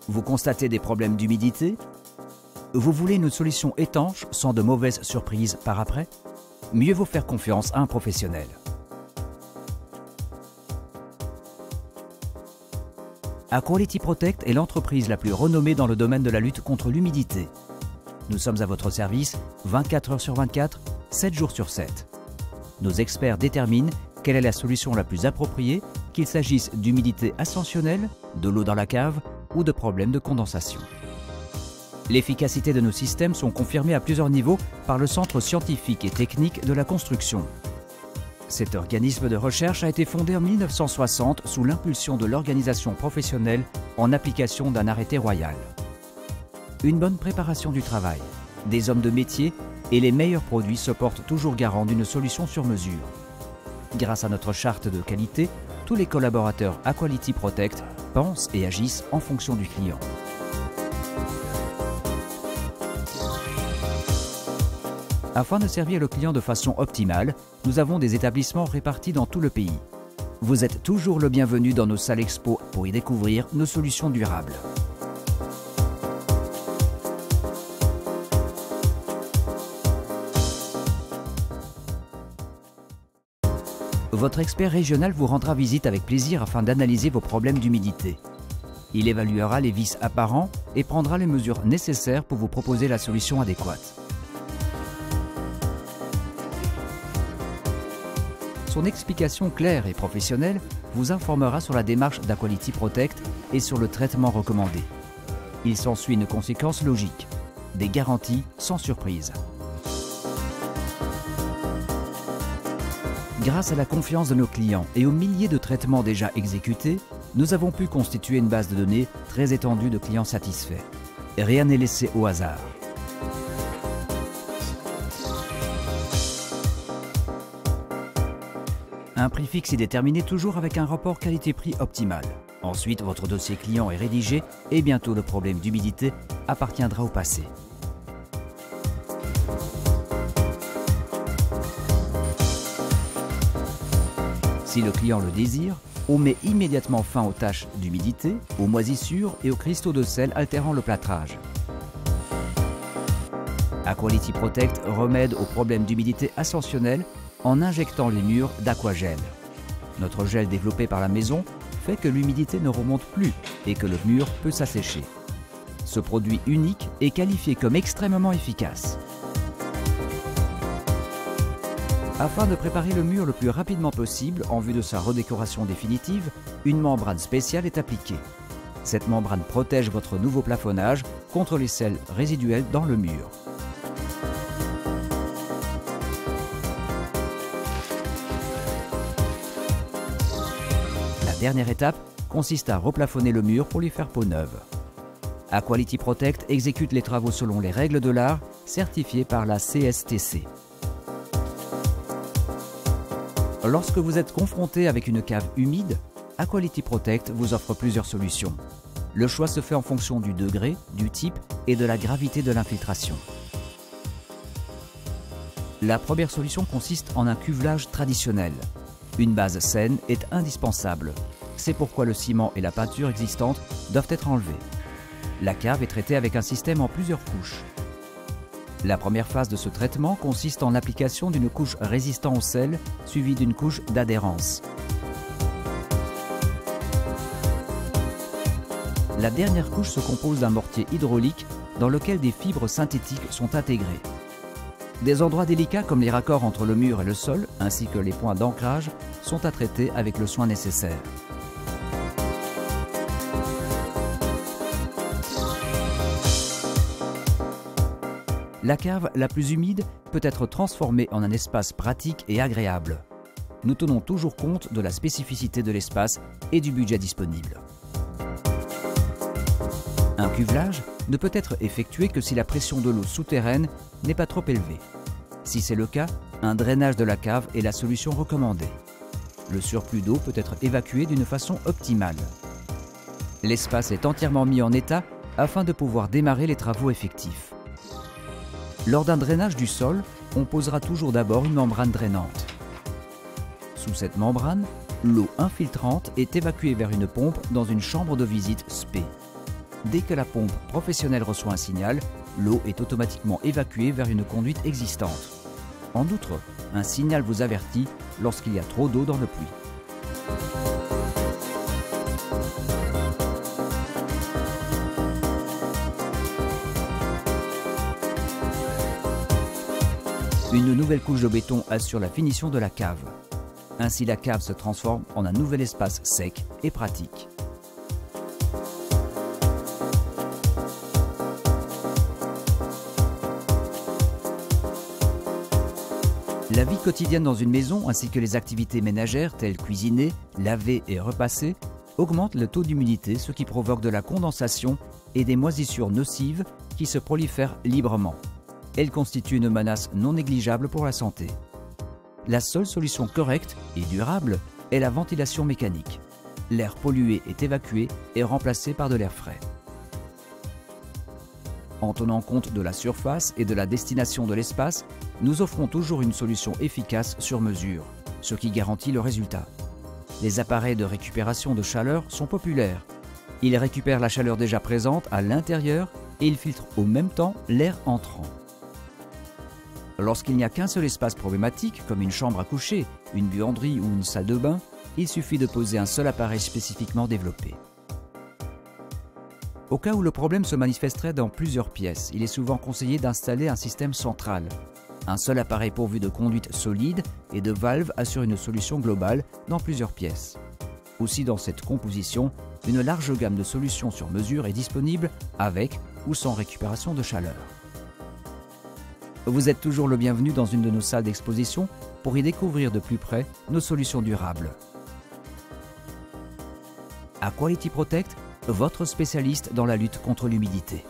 Vous constatez des problèmes d'humidité? Vous voulez une solution étanche sans de mauvaises surprises par après? Mieux vaut faire confiance à un professionnel. Aquality Protect est l'entreprise la plus renommée dans le domaine de la lutte contre l'humidité. Nous sommes à votre service 24 heures sur 24, 7 jours sur 7. Nos experts déterminent quelle est la solution la plus appropriée, qu'il s'agisse d'humidité ascensionnelle, de l'eau dans la cave ou de problèmes de condensation. L'efficacité de nos systèmes sont confirmées à plusieurs niveaux par le Centre scientifique et technique de la construction. Cet organisme de recherche a été fondé en 1960 sous l'impulsion de l'organisation professionnelle en application d'un arrêté royal. Une bonne préparation du travail, des hommes de métier et les meilleurs produits se portent toujours garant d'une solution sur mesure. Grâce à notre charte de qualité, tous les collaborateurs Aquality Protect pensent et agissent en fonction du client. Afin de servir le client de façon optimale, nous avons des établissements répartis dans tout le pays. Vous êtes toujours le bienvenu dans nos salles expo pour y découvrir nos solutions durables. Votre expert régional vous rendra visite avec plaisir afin d'analyser vos problèmes d'humidité. Il évaluera les vices apparents et prendra les mesures nécessaires pour vous proposer la solution adéquate. Son explication claire et professionnelle vous informera sur la démarche d'Aquality Protect et sur le traitement recommandé. Il s'ensuit une conséquence logique, des garanties sans surprise. Grâce à la confiance de nos clients et aux milliers de traitements déjà exécutés, nous avons pu constituer une base de données très étendue de clients satisfaits. Rien n'est laissé au hasard. Un prix fixe est déterminé toujours avec un rapport qualité-prix optimal. Ensuite, votre dossier client est rédigé et bientôt le problème d'humidité appartiendra au passé. Si le client le désire, on met immédiatement fin aux taches d'humidité, aux moisissures et aux cristaux de sel altérant le plâtrage. Aquality Protect remède aux problèmes d'humidité ascensionnelle en injectant les murs d'aquagel. Notre gel développé par la maison fait que l'humidité ne remonte plus et que le mur peut s'assécher. Ce produit unique est qualifié comme extrêmement efficace. Afin de préparer le mur le plus rapidement possible en vue de sa redécoration définitive, une membrane spéciale est appliquée. Cette membrane protège votre nouveau plafonnage contre les sels résiduels dans le mur. La dernière étape consiste à replafonner le mur pour lui faire peau neuve. Aquality Protect exécute les travaux selon les règles de l'art certifiées par la CSTC. Lorsque vous êtes confronté avec une cave humide, Aquality Protect vous offre plusieurs solutions. Le choix se fait en fonction du degré, du type et de la gravité de l'infiltration. La première solution consiste en un cuvelage traditionnel. Une base saine est indispensable. C'est pourquoi le ciment et la peinture existante doivent être enlevés. La cave est traitée avec un système en plusieurs couches. La première phase de ce traitement consiste en l'application d'une couche résistant au sel suivie d'une couche d'adhérence. La dernière couche se compose d'un mortier hydraulique dans lequel des fibres synthétiques sont intégrées. Des endroits délicats comme les raccords entre le mur et le sol, ainsi que les points d'ancrage, sont à traiter avec le soin nécessaire. La cave la plus humide peut être transformée en un espace pratique et agréable. Nous tenons toujours compte de la spécificité de l'espace et du budget disponible. Un cuvelage ne peut être effectué que si la pression de l'eau souterraine n'est pas trop élevée. Si c'est le cas, un drainage de la cave est la solution recommandée. Le surplus d'eau peut être évacué d'une façon optimale. L'espace est entièrement mis en état afin de pouvoir démarrer les travaux effectifs. Lors d'un drainage du sol, on posera toujours d'abord une membrane drainante. Sous cette membrane, l'eau infiltrante est évacuée vers une pompe dans une chambre de visite SP. Dès que la pompe professionnelle reçoit un signal, l'eau est automatiquement évacuée vers une conduite existante. En outre, un signal vous avertit lorsqu'il y a trop d'eau dans le puits. Une nouvelle couche de béton assure la finition de la cave. Ainsi, la cave se transforme en un nouvel espace sec et pratique. La vie quotidienne dans une maison ainsi que les activités ménagères telles cuisiner, laver et repasser augmentent le taux d'humidité, ce qui provoque de la condensation et des moisissures nocives qui se prolifèrent librement. Elles constituent une menace non négligeable pour la santé. La seule solution correcte et durable est la ventilation mécanique. L'air pollué est évacué et remplacé par de l'air frais. En tenant compte de la surface et de la destination de l'espace, nous offrons toujours une solution efficace sur mesure, ce qui garantit le résultat. Les appareils de récupération de chaleur sont populaires. Ils récupèrent la chaleur déjà présente à l'intérieur et ils filtrent au même temps l'air entrant. Lorsqu'il n'y a qu'un seul espace problématique, comme une chambre à coucher, une buanderie ou une salle de bain, il suffit de poser un seul appareil spécifiquement développé. Au cas où le problème se manifesterait dans plusieurs pièces, il est souvent conseillé d'installer un système central. Un seul appareil pourvu de conduites solides et de valves assure une solution globale dans plusieurs pièces. Aussi, dans cette composition, une large gamme de solutions sur mesure est disponible avec ou sans récupération de chaleur. Vous êtes toujours le bienvenu dans une de nos salles d'exposition pour y découvrir de plus près nos solutions durables. AqualityProtect, votre spécialiste dans la lutte contre l'humidité.